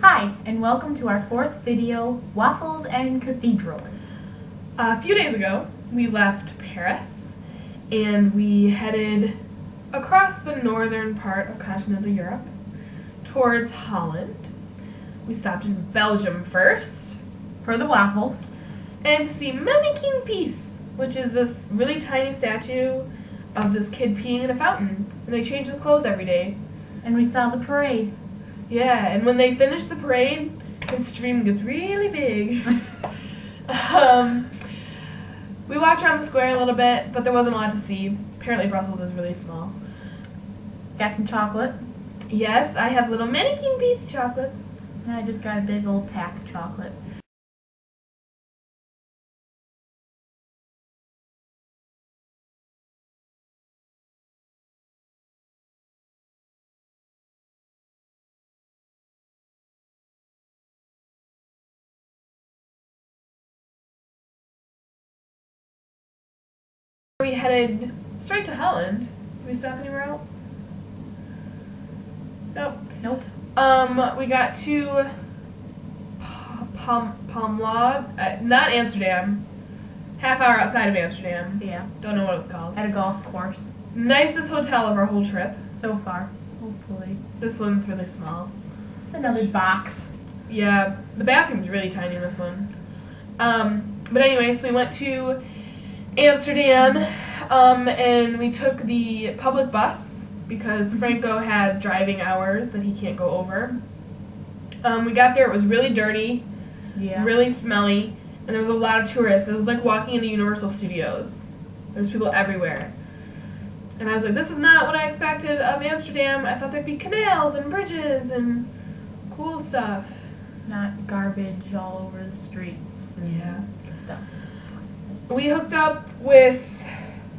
Hi, and welcome to our fourth video, Waffles and Cathedrals. A few days ago, we left Paris and we headed across the northern part of continental Europe towards Holland. We stopped in Belgium first For the waffles. and to see Mannequin Peace, which is this really tiny statue of this kid peeing in a fountain. And they change his clothes every day. And we saw the parade. Yeah, and when they finish the parade, his stream gets really big. We walked around the square a little bit, but there wasn't a lot to see. Apparently Brussels is really small. Got some chocolate. Yes, I have little Mannequin Peace chocolates. And I just got a big old pack of chocolate. We headed straight to Holland. Did we stop anywhere else? Nope. Nope. We got to Palmlog, not Amsterdam. Half hour outside of Amsterdam. Yeah. Don't know what it was called. At a golf course. Nicest hotel of our whole trip. So far. Hopefully. This one's really small. It's another box. Yeah, the bathroom's really tiny in this one. But anyways, we went to Amsterdam, and we took the public bus because Franco has driving hours that he can't go over. We got there, it was really dirty, Yeah. really smelly, and there was a lot of tourists. It was like walking into Universal Studios. There was people everywhere. And I was like, this is not what I expected of Amsterdam. I thought there'd be canals and bridges and cool stuff. Not garbage all over the streets and Yeah. stuff. We hooked up with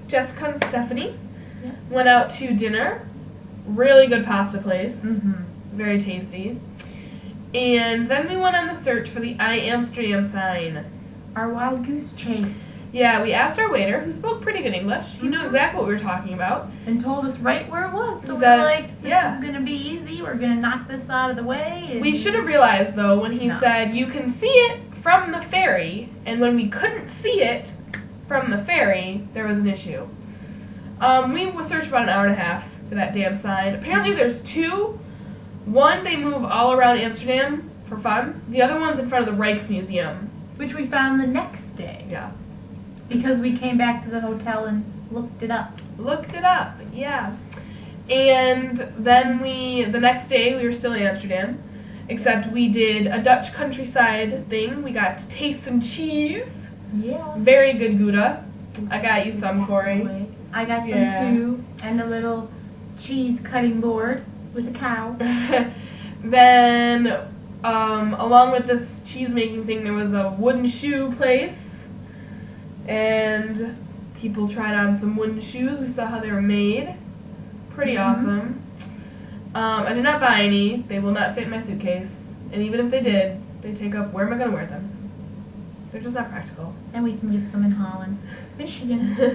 Jessica and Stephanie. Yeah. Went out to dinner. Really good pasta place. Mm-hmm. Very tasty. And then we went on the search for the I Amsterdam sign. Our wild goose chase. Yeah, we asked our waiter, who spoke pretty good English. He knew Mhm. exactly what we were talking about. And told us right where it was. So Is we're that- like, this yeah. is going to be easy. We're going to knock this out of the way. And We should have realized, though, when he No. said, you can see it from the ferry, and when we couldn't see it from the ferry, there was an issue. We searched about an hour and a half for that damn sign. Apparently there's two. One, they move all around Amsterdam for fun. The other one's in front of the Rijksmuseum. Which we found the next day. Yeah. Because we came back to the hotel and looked it up. Looked it up, yeah. And then the next day, we were still in Amsterdam, except we did a Dutch countryside thing. We got to taste some cheese. Yeah. Very good Gouda. I got you some, Corey. I got some Yeah. too. And a little cheese cutting board with a cow. Then, along with this cheese making thing, there was a wooden shoe place. And people tried on some wooden shoes. We saw how they were made. Pretty awesome. I did not buy any. They will not fit in my suitcase. And even if they did, they take up, where am I going to wear them? They're just not practical. And we can get some in Holland, Michigan.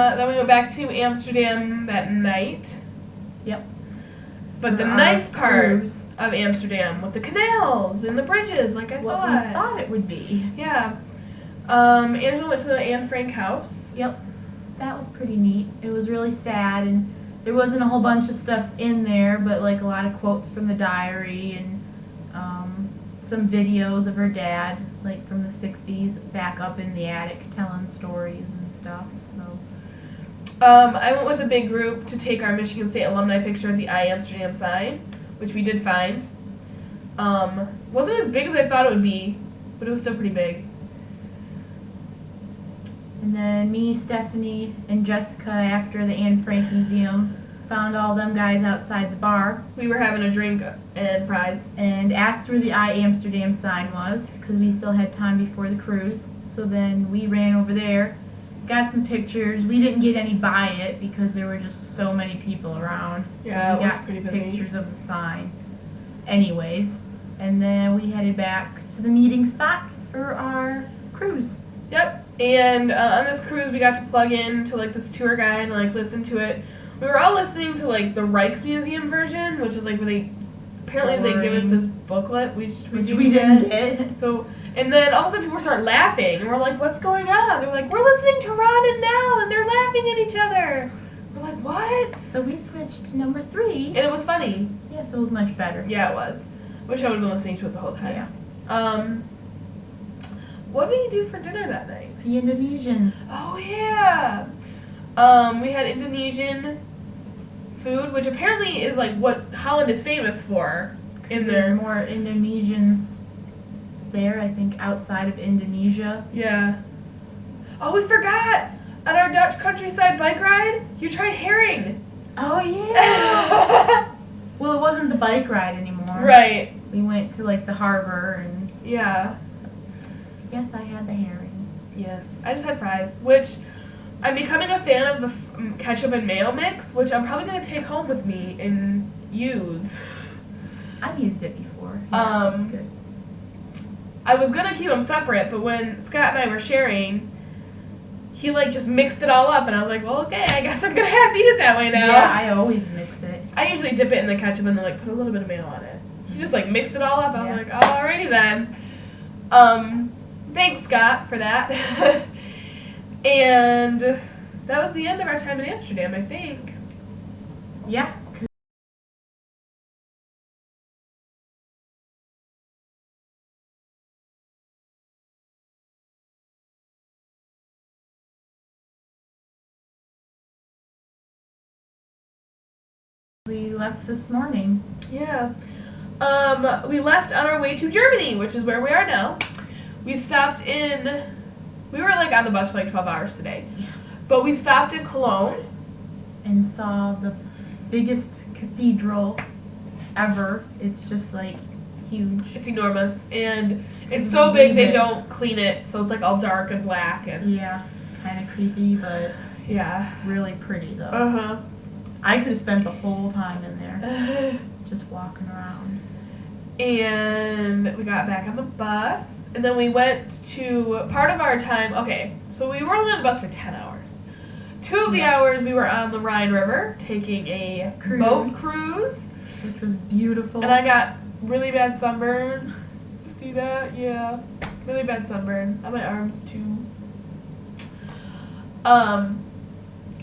Then we went back to Amsterdam that night. Yep. But the For our nice part cruise. of Amsterdam, with the canals and the bridges, like I What we thought it would be. Yeah. Angela went to the Anne Frank house. Yep. That was pretty neat. It was really sad, and there wasn't a whole bunch of stuff in there, but like a lot of quotes from the diary and some videos of her dad, like from the 60s, back up in the attic telling stories and stuff. So I went with a big group to take our Michigan State alumni picture at the I Amsterdam sign, which we did find. Wasn't as big as I thought it would be, but it was still pretty big. And then me, Stephanie, and Jessica, after the Anne Frank Museum, found all them guys outside the bar We were having a drink and fries. and asked where the I Amsterdam sign was, because we still had time before the cruise. So then we ran over there, got some pictures. We didn't get any by it because there were just so many people around. Yeah, so we it was got pretty busy. pictures of the sign. Anyways, And then we headed back to the meeting spot for our cruise. Yep. And on this cruise, we got to plug in to like this tour guide and like listen to it. We were all listening to like the Rijksmuseum version, which is like where they apparently they give us this booklet, which we didn't get. So, and then all of a sudden people start laughing, and we're like, "What's going on?" They're like, "We're listening to Ron and Nell, and they're laughing at each other." We're like, "What?" So we switched to number 3. And it was funny. Yes, it was much better. Yeah, it was. Wish I would have been listening to it the whole time. Yeah. What did we do for dinner that night? The Indonesian. Oh yeah. We had Indonesian food, which apparently is like what Holland is famous for. Is there more Indonesians there? I think outside of Indonesia. Yeah. Oh, we forgot. On our Dutch countryside bike ride, you tried herring. Oh yeah. Well, it wasn't the bike ride anymore. Right. We went to like the harbor and Yeah. yes, I had the herring. Yes. I just had fries, which I'm becoming a fan of the ketchup and mayo mix, which I'm probably going to take home with me and use. I've used it before. Yeah, it's good. I was going to keep them separate, but when Scott and I were sharing, he like just mixed it all up, and I was like, well, okay, I guess I'm going to have to eat it that way now. Yeah, I always mix it. I usually dip it in the ketchup and then like put a little bit of mayo on it. He just like mixed it all up. I was Yeah. like, alrighty then. Thanks, Scott, for that. And that was the end of our time in Amsterdam, I think. Yeah. We left this morning. Yeah. We left on our way to Germany, which is where we are now. We stopped in, we were like on the bus for like 12 hours today. But we stopped in Cologne. And saw the biggest cathedral ever. It's just like huge. It's enormous. And it's so big they don't clean it, so it's like all dark and black. And Yeah, kind of creepy, but yeah. really pretty though. Uh-huh. I could have spent the whole time in there, just walking around. And we got back on the bus, and then we went to part of our time. Okay, so we were only on the bus for 10 hours. 2 of the hours we were on the Rhine River taking a boat cruise, which was beautiful. and I got really bad sunburn. You see that? Yeah, really bad sunburn on my arms too.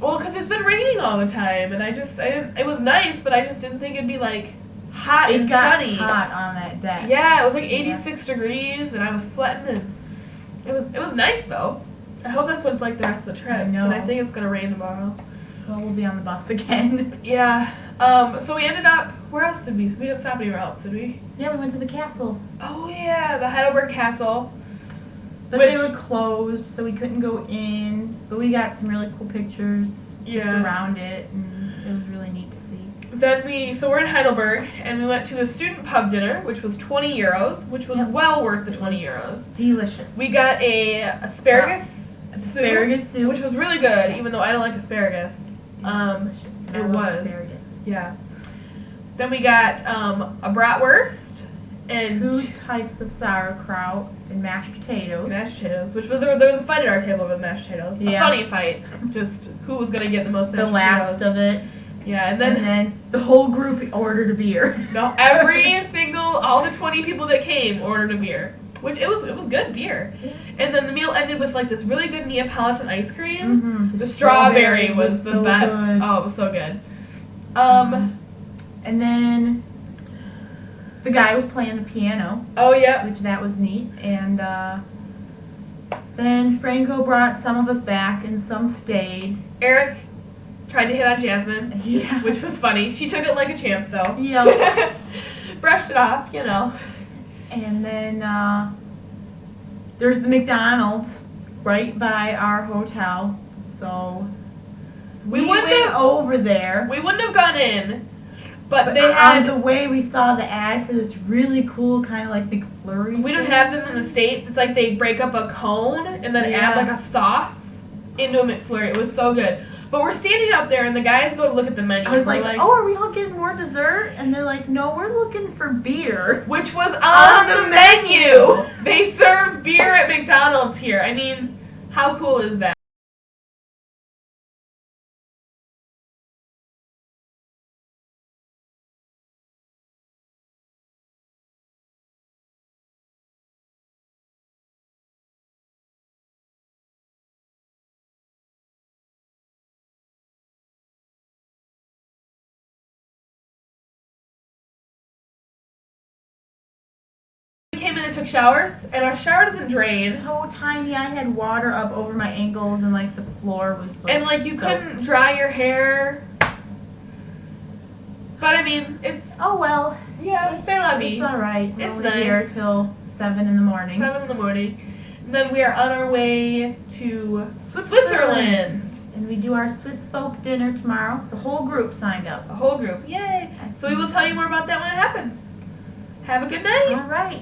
Well, because it's been raining all the time, and I didn't, it was nice, but I just didn't think it'd be like hot and sunny. It got hot on that deck. Yeah, it was like 86 degrees, and I was sweating, and it was nice though. I hope that's what it's like the rest of the trip. I know. But I think it's gonna rain tomorrow. Well, we'll be on the bus again. Yeah. So we ended up. Where else did we? We didn't stop anywhere else, did we? Yeah, we went to the castle. Oh yeah, the Heidelberg Castle. But they were closed, so we couldn't go in. But we got some really cool pictures just around it, and it was really neat to see. Then we're in Heidelberg, and we went to a student pub dinner, which was 20 euros, which was well worth the 20 euros. Delicious. We got a asparagus soup, which was really good, even though I don't like asparagus. It was. Asparagus. Yeah. Then we got a bratwurst and 2 types of sauerkraut and mashed potatoes. Which was there was a fight at our table over the mashed potatoes. A funny fight, just who was gonna get the most mashed potatoes. The last of it. Yeah, and then the whole group ordered a beer. No, all the 20 people that came ordered a beer, which it was good beer. And then the meal ended with like this really good Neapolitan ice cream. Mm-hmm. The strawberry was the so best. Good. Oh, it was so good. And then the guy was playing the piano. Oh yeah. Which that was neat. And then Franco brought some of us back and some stayed. Eric tried to hit on Jasmine. Yeah. Which was funny. She took it like a champ though. Yeah. Brushed it off, you know. And then there's the McDonald's right by our hotel. So we went over there. We wouldn't have gone in, but they on had the way we saw the ad for this really cool kind of like McFlurry. We don't have them in the States. It's like they break up a cone and then add like a sauce into a McFlurry. It was so good. But we're standing out there, and the guys go to look at the menu. I was We're like, oh, are we all getting more dessert? And they're like, no, we're looking for beer. which was on the menu. They serve beer at McDonald's here. I mean, how cool is that? We came in and took showers, and our shower doesn't drain. So tiny. I had water up over my ankles, and like the floor was like. And like you couldn't dry your hair. But I mean, it's Oh well. yeah, c'est la vie. It's all right. We're It's only nice. here till 7 in the morning. 7 in the morning. And then we are on our way to Switzerland. And we do our Swiss folk dinner tomorrow. The whole group signed up. A whole group. Yay! So we will tell you more about that when it happens. Have a good night. All right.